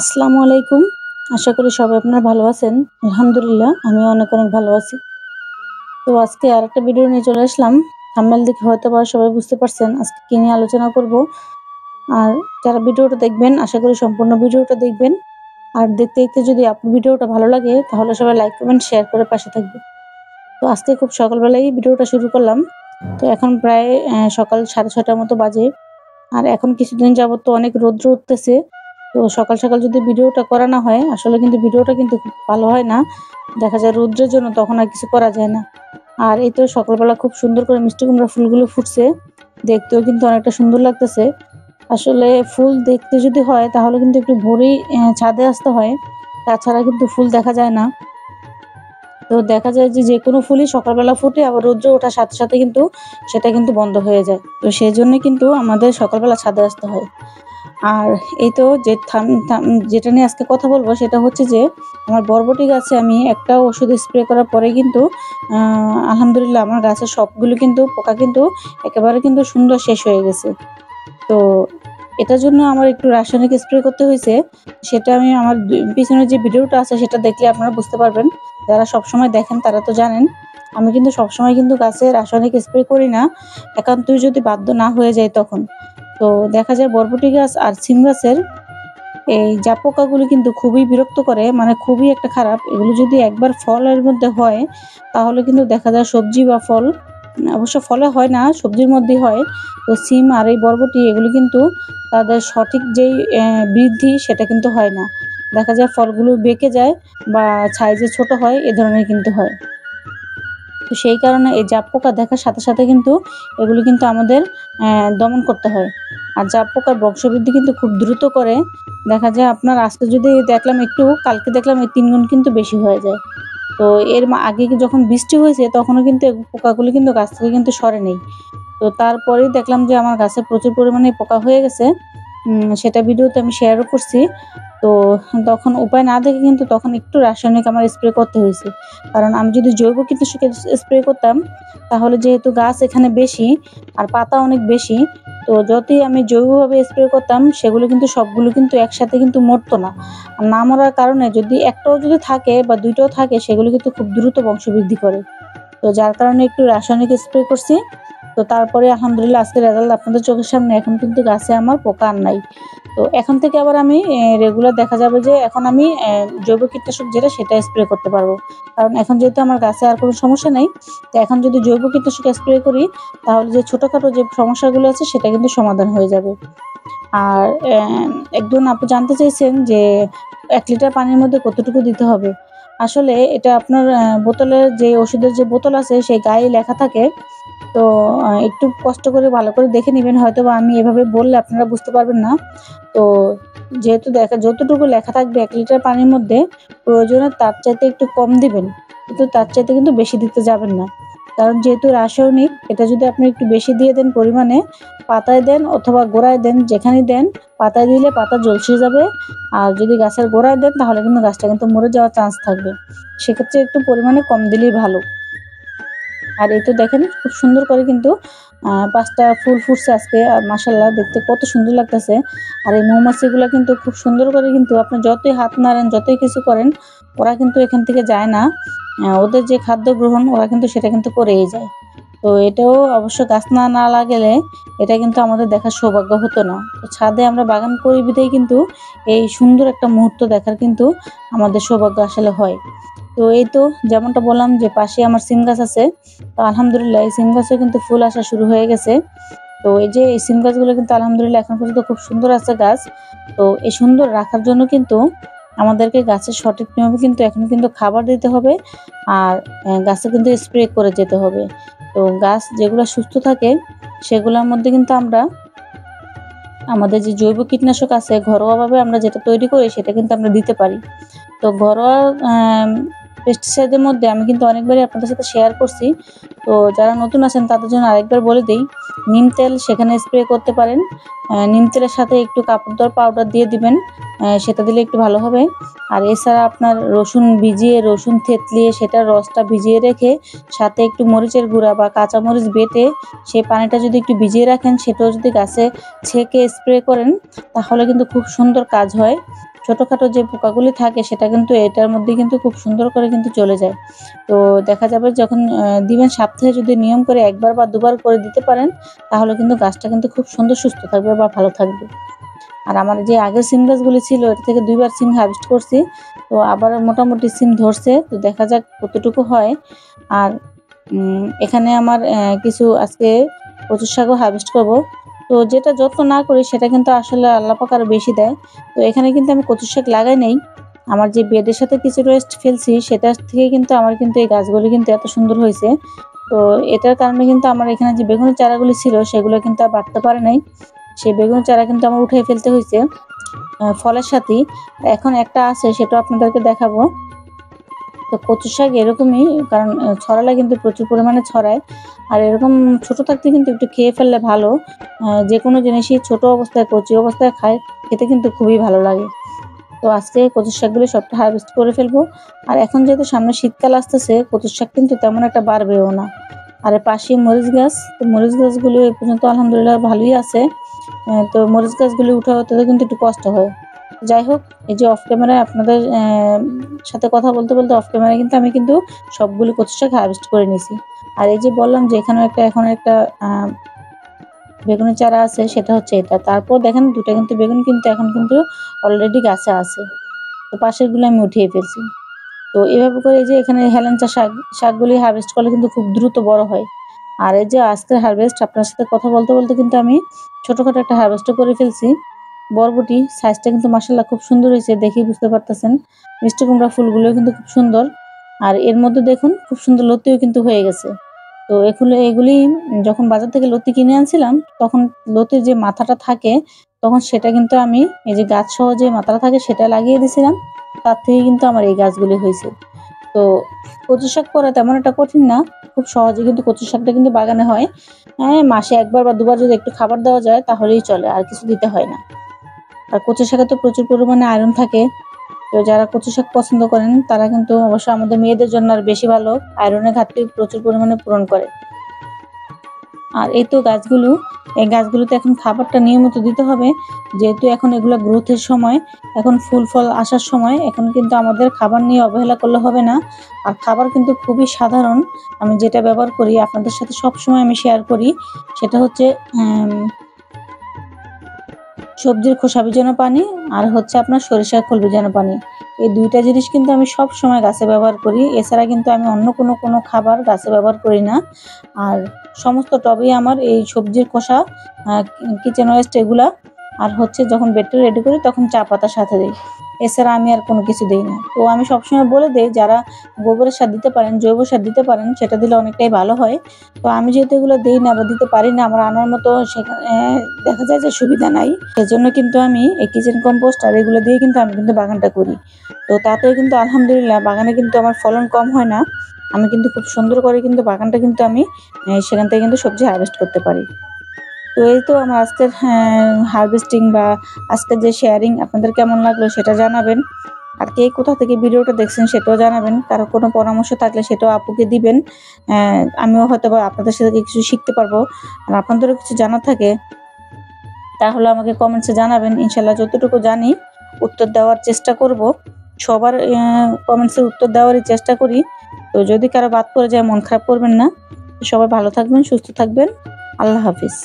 আসসালামু আলাইকুম। আশা করি সবাই আপনারা ভালো আছেন। আলহামদুলিল্লাহ আমিও অনেক ভালো আছি। তো আজকে আরেকটা ভিডিও নিয়ে চলে আসলাম। থাম্বনেল দেখে হয়তোবা সবাই বুঝতে পারছেন আজকে কি নিয়ে আলোচনা করব। আর যারা ভিডিওটা দেখবেন আশা করি সম্পূর্ণ ভিডিওটা দেখবেন। আর দেখতে দেখতে যদি আপনার ভিডিওটা ভালো লাগে তাহলে সবাই লাইক কমেন্ট শেয়ার করে পাশে থাকবেন। তো আজকে খুব সকালবেলায় ভিডিওটা শুরু করলাম। তো এখন প্রায় সকাল 6:30টার মতো বাজে। আর এখন কিছুদিন যাবত তো অনেক রৌদ্র উঠতেছে। তো সকাল সকাল যদি ভিডিওটা করা না হয় আসলে কিন্তু ভিডিওটা কিন্তু খুব ভালো হয় না। দেখা যায় রৌদ্রের জন্য তখন আর কিছু করা যায় না। আর এই তো সকালবেলা খুব সুন্দর করে মিষ্টি কুমড়া ফুলগুলো ফুটছে, দেখতেও কিন্তু অনেকটা সুন্দর লাগতেছে। আসলে ফুল দেখতে যদি হয় তাহলে কিন্তু একটু ভোরেই ছাদে আসতে হয়, তাছাড়া কিন্তু ফুল দেখা যায় না। তো দেখা যায় যে যেকোনো ফুলই সকালবেলা ফুটে আবার রৌদ্র ওঠার সাথে সাথে কিন্তু সেটা কিন্তু বন্ধ হয়ে যায়। তো সেজন্য কিন্তু আমাদের সকালবেলা ছাদে আসতে হয়। আর এই তো যেটা নিয়ে আজকে কথা বলবো সেটা হচ্ছে যে আমার বরবটি গাছে আমি একটা ওষুধ স্প্রে করার পরে কিন্তু আলহামদুলিল্লাহ আমার গাছের সবগুলো কিন্তু পোকা কিন্তু একেবারে কিন্তু সুন্দর শেষ হয়ে গেছে। তো এটার জন্য আমার একটু রাসায়নিক স্প্রে করতে হয়েছে। সেটা আমি আমার পিছনে যে ভিডিওটা আছে সেটা দেখলে আপনারা বুঝতে পারবেন। যারা সবসময় দেখেন তারা তো জানেন। আমি কিন্তু সবসময় কিন্তু গাছে রাসায়নিক স্প্রে করি না, একান্তই যদি বাধ্য না হয়ে যায় তখন। তো দেখা যায় বরবটি গাছ আর সিম গাছের এই জাপ পোকাগুলো কিন্তু খুবই বিরক্ত করে, মানে খুবই একটা খারাপ। এগুলো যদি একবার ফলের মধ্যে হয় তাহলে কিন্তু দেখা যায় সবজি বা ফল, অবশ্য ফলে হয় না, সবজির মধ্যেই হয়। তো সিম আর এই বরবটি এগুলো কিন্তু তাদের সঠিক যেই বৃদ্ধি সেটা কিন্তু হয় না। দেখা যায় ফলগুলো বেঁকে যায় বা সাইজে ছোট হয়, এ ধরনের কিন্তু হয়। তো সেই কারণে এই জাপ পোকা দেখার সাথে সাথে কিন্তু এগুলো কিন্তু আমাদের দমন করতে হয়। আর জাপ পোকার বংশবৃদ্ধি কিন্তু খুব দ্রুত করে। দেখা যায় আপনার আজকে যদি দেখলাম একটু, কালকে দেখলাম এই 3 গুণ কিন্তু বেশি হয়ে যায়। তো এর আগে যখন বৃষ্টি হয়েছে তখনও কিন্তু পোকাগুলো কিন্তু গাছ থেকে কিন্তু সরে নেই। তো তারপরেই দেখলাম যে আমার গাছে প্রচুর পরিমাণে পোকা হয়ে গেছে। সেটা ভিডিওতে আমি শেয়ারও করছি। তো তখন উপায় না দেখে কিন্তু তখন একটু রাসায়নিক আমার স্প্রে করতে হয়েছে। কারণ আমি যদি জৈব কীটনাশকের স্প্রে করতাম তাহলে যেহেতু গাছ এখানে বেশি আর পাতা অনেক বেশি, তো যতই আমি জৈবভাবে স্প্রে করতাম সেগুলো কিন্তু সবগুলো কিন্তু একসাথে কিন্তু মরতো না। আর না মরার কারণে যদি একটাও যদি থাকে বা 2টাও থাকে সেগুলো কিন্তু খুব দ্রুত বংশবৃদ্ধি করে। তো যার কারণে একটু রাসায়নিক স্প্রে করছি। তো তারপরে আলহামদুলিল্লাহ আজকে রেজাল্ট আপনাদের চোখের সামনে। এখন কিন্তু গাছে আমার পোকা আর নাই। তো এখন থেকে আবার আমি রেগুলার দেখা যাবে যে এখন আমি জৈব কীটনাশক যেটা সেটা স্প্রে করতে পারবো। কারণ এখন যেহেতু আমার গাছে আর কোনো সমস্যা নেই, তো এখন যদি জৈব কীটনাশক স্প্রে করি তাহলে যে ছোটোখাটো যে সমস্যাগুলো আছে সেটা কিন্তু সমাধান হয়ে যাবে। আর একজন আপু জানতে চাইছেন যে 1 লিটার পানির মধ্যে কতটুকু দিতে হবে? আসলে এটা আপনার বোতলের যে ওষুধের যে বোতল আছে সেই গায়ে লেখা থাকে। তো একটু কষ্ট করে ভালো করে দেখে নিবেন। হয়তোবা আমি এভাবে বললে আপনারা বুঝতে পারবেন না। তো যেহেতু যতটুকু লেখা থাকবে 1 লিটার পানির মধ্যে প্রয়োজনে তার চাইতে একটু কম দিবেন। কিন্তু তার চাইতে কিন্তু বেশি দিতে যাবেন না। কারণ যেহেতু রাসায়নিক, এটা যদি আপনি একটু বেশি দিয়ে দেন পরিমাণে, পাতায় দেন অথবা গোড়ায় দেন, যেখানেই দেন, পাতায় দিলে পাতা ঝলসে যাবে। আর যদি গাছের গোড়ায় দেন তাহলে কিন্তু গাছটা কিন্তু মরে যাওয়ার চান্স থাকবে। সেক্ষেত্রে একটু পরিমাণে কম দিলেই ভালো। আর এই তো দেখেন খুব সুন্দর করে কিন্তু 5টা ফুল ফুটছে আজকে। আর মাশাআল্লাহ দেখতে কত সুন্দর লাগতেছে। আর এই মৌমাছিগুলা কিন্তু খুব সুন্দর করে কিন্তু আপনি যতই হাত নাড়েন, যতই কিছু করেন, ওরা কিন্তু এখান থেকে যায় না। ওদের যে খাদ্য গ্রহণ ওরা কিন্তু সেটা কিন্তু করেই যায়। তো এটাও অবশ্য গাছ না লাগালে এটা কিন্তু আমাদের দেখার সৌভাগ্য হতো না। তো ছাদে আমরা বাগান করি বিধায় কিন্তু এই সুন্দর একটা মুহূর্ত দেখার কিন্তু আমাদের সৌভাগ্য আসলে হয়। তো এই তো যেমনটা বললাম যে পাশে আমার সিম গাছ আছে। তো আলহামদুলিল্লাহ এই সিম গাছেও কিন্তু ফুল আসা শুরু হয়ে গেছে। তো এই যে এই সিম গাছগুলো কিন্তু আলহামদুলিল্লাহ এখন পর্যন্ত খুব সুন্দর আছে গাছ। তো এই সুন্দর রাখার জন্য কিন্তু আমাদেরকে গাছের সঠিক নিয়মে কিন্তু এখন কিন্তু খাবার দিতে হবে। আর গাছে কিন্তু স্প্রে করে যেতে হবে। তো গাছ যেগুলো সুস্থ থাকে সেগুলোর মধ্যে কিন্তু আমরা আমাদের যে জৈব কীটনাশক আছে ঘরোয়াভাবে আমরা যেটা তৈরি করি সেটা কিন্তু আমরা দিতে পারি। তো ঘরোয়া পেস্টিসাইডের মধ্যে আমি কিন্তু অনেকবারই আপনাদের সাথে শেয়ার করছি। তো যারা নতুন আছেন তাদের জন্য আরেকবার বলে দেই, নিম তেল সেখানে স্প্রে করতে পারেন। নিম তেলের সাথে একটু কাপড় ধোয়ার পাউডার দিয়ে দিবেন, সেটা দিলে একটু ভালো হবে। আর এছাড়া আপনার রসুন থেতলিয়ে সেটার রসটা ভিজিয়ে রেখে সাথে একটু মরিচের গুঁড়া বা কাঁচামরিচ বেটে সেই পানিটা যদি একটু ভিজিয়ে রাখেন, সেটাও যদি গাছে ছেঁকে স্প্রে করেন তাহলে কিন্তু খুব সুন্দর কাজ হয়। ছোটোখাটো যে পোকাগুলি থাকে সেটা কিন্তু এটার মধ্যে কিন্তু খুব সুন্দর করে কিন্তু চলে যায়। তো দেখা যাবে যখন দিবেন, সপ্তাহে যদি নিয়ম করে 1 বার বা 2 বার করে দিতে পারেন, তাহলে কিন্তু গাছটা কিন্তু খুব সুন্দর সুস্থ থাকবে বা ভালো থাকবে। আর আমার যে আগের সিম গাছগুলি ছিল, এটা থেকে 2 বার সিম হারভেস্ট করছি। তো আবার মোটামুটি সিম ধরছে, তো দেখা যাক কতটুকু হয়। আর এখানে আমার কিছু আজকে কচুর শাকও হারভেস্ট করব। তো যেটা যত্ন না করি সেটা কিন্তু আসলে আল্লাহ পাক আরো বেশি দেয়। তো এখানে কিন্তু আমি কচুর শাক লাগাই নাই। আমার যে বেডের সাথে কিছু ওয়েস্ট ফেলছি সেটা থেকে কিন্তু আমার কিন্তু এই গাছগুলি কিন্তু এত সুন্দর হয়েছে। তো এটার কারণে কিন্তু আমার এখানে যে বেগুনের চারাগুলি ছিল সেগুলো কিন্তু আর বাড়তে পারে নাই। সেই বেগুনের চারা কিন্তু আমার উঠিয়ে ফেলতে হয়েছে ফলের সাথেই। এখন একটা আছে, সেটাও আপনাদেরকে দেখাবো। তো কচু শাক এরকমই, কারণ ছড়ালে কিন্তু প্রচুর পরিমাণে ছড়ায়। আর এরকম ছোট থাকতে কিন্তু একটু খেয়ে ফেললে ভালো। যে কোনো জিনিসই ছোট অবস্থায় কচি অবস্থায় খেতে কিন্তু খুবই ভালো লাগে। তো আজকে কচুর শাকগুলো সবটা হারভেস্ট করে ফেলবো। আর এখন যেহেতু সামনে শীতকাল আসতেছে, কচুর শাক কিন্তু তেমন একটা বাড়বেও না। আর পাশে মরিচ গাছ, তো মরিচ গাছগুলো এ পর্যন্ত আলহামদুলিল্লাহ ভালোই আছে। তো মরিচ গাছগুলি উঠাতে কিন্তু একটু কষ্ট হয়। যাই হোক, এই যে অফ ক্যামেরায় আপনাদের সাথে কথা বলতে বলতে অফ ক্যামেরায় কিন্তু আমি কিন্তু সবগুলি কচু শাক হারভেস্ট করে নিছি। আর এই যে বললাম যে এখানেও এখন একটা বেগুনের চারা আছে, সেটা হচ্ছে এটা। তারপর দেখেন দুটা কিন্তু বেগুন কিন্তু এখন কিন্তু অলরেডি গাছে আছে। তো পাশেরগুলো আমি উঠিয়ে ফেলছি। তো এভাবে করে এই যে এখানে হেলেঞ্চা শাকগুলি হারভেস্ট করলে কিন্তু খুব দ্রুত বড় হয়। আর এই যে আজকের হারভেস্ট, আপনার সাথে কথা বলতে বলতে কিন্তু আমি ছোটখাটো একটা হারভেস্টও করে ফেলছি। বরবটি সাইজটা কিন্তু মাশাআল্লাহ খুব সুন্দর হয়েছে, দেখেই বুঝতে পারতেছেন। মিষ্টি কুমড়া ফুলগুলো কিন্তু খুব সুন্দর। আর এর মধ্যে দেখুন খুব সুন্দর লতিও কিন্তু হয়ে গেছে। তো এগুলি যখন বাজার থেকে লতি কিনে আনছিলাম, তখন লতির যে মাথাটা থাকে, তখন সেটা কিন্তু আমি এই যে গাছ সহ যে মাথাটা থাকে সেটা লাগিয়ে দিয়েছিলাম। তার থেকে কিন্তু আমার এই গাছগুলি হয়েছে। তো কচু শাক করা তেমন একটা কঠিন না, খুব সহজে কিন্তু কচু শাকটা কিন্তু বাগানে হয়। মাসে 1 বার বা 2 বার যদি একটু খাবার দেওয়া যায় তাহলেই চলে, আর কিছু দিতে হয় না। আর কচু শাকে তো প্রচুর পরিমাণে আয়রন থাকে। তো যারা কচু শাক পছন্দ করেন তারা কিন্তু অবশ্যই, আমাদের মেয়েদের জন্য আর বেশি ভালো, আয়রনের ঘাটতি প্রচুর পরিমাণে পূরণ করে। আর এই তো এই গাছগুলোতে এখন খাবারটা নিয়মিত দিতে হবে, যেহেতু এখন এগুলো গ্রোথের সময়, এখন ফুল ফল আসার সময়। এখন কিন্তু আমাদের খাবার নিয়ে অবহেলা করলে হবে না। আর খাবার কিন্তু খুবই সাধারণ, আমি যেটা ব্যবহার করি আপনাদের সাথে সবসময় আমি শেয়ার করি, সেটা হচ্ছে সবজির খোসা ভিজানো পানি, আর হচ্ছে আপনার সরিষার খোল ভিজানো পানি। এই 2টা জিনিস কিন্তু আমি সব সময় গাছে ব্যবহার করি। এছাড়া কিন্তু আমি অন্য কোনো খাবার গাছে ব্যবহার করি না। আর সমস্ত টবেই আমার এই সবজির খোসা, কিচেন ওয়েস্ট এগুলা, আর হচ্ছে যখন বেডটা রেডি করি তখন চা পাতার সাথে দিই। এছাড়া আমি আর কোনো কিছু দিই না। তো আমি সবসময় বলে দেই, যারা গোবরের সার দিতে পারেন, জৈব সার দিতে পারেন, সেটা দিলে অনেকটাই ভালো হয়। তো আমি যেহেতু এগুলো দেই না বা দিতে পারি না, আমার আনার মতো সেখানে দেখা যায় যে সুবিধা নাই। সেজন্য কিন্তু আমি এই কিচেন কম্পোস্ট আর এগুলো দিয়ে কিন্তু আমি কিন্তু বাগানটা করি। তো তাতেও কিন্তু আলহামদুলিল্লাহ বাগানে কিন্তু আমার ফলন কম হয় না। আমি কিন্তু খুব সুন্দর করে কিন্তু বাগানটা কিন্তু আমি সেখান থেকে কিন্তু সবজি হারভেস্ট করতে পারি। তো এই তো আমার আজকের হারভেস্টিং বা আজকের যে শেয়ারিং আপনাদের কেমন লাগলো সেটা জানাবেন। আর কে কোথা থেকে ভিডিওটা দেখছেন সেটাও জানাবেন। কারো কোনো পরামর্শ থাকলে সেটাও আপুকে দিবেন। আমিও হয়তোবা আপনাদের সাথে কিছু শিখতে পারবো। আর আপনাদেরও কিছু জানার থাকে তাহলে আমাকে কমেন্টসে জানাবেন। ইনশাআল্লাহ যতটুকু জানি উত্তর দেওয়ার চেষ্টা করব। সবার কমেন্টসের উত্তর দেওয়ারই চেষ্টা করি। তো যদি কারো বাদ পড়ে যায় মন খারাপ করবেন না। সবাই ভালো থাকবেন, সুস্থ থাকবেন। আল্লাহ হাফিজ।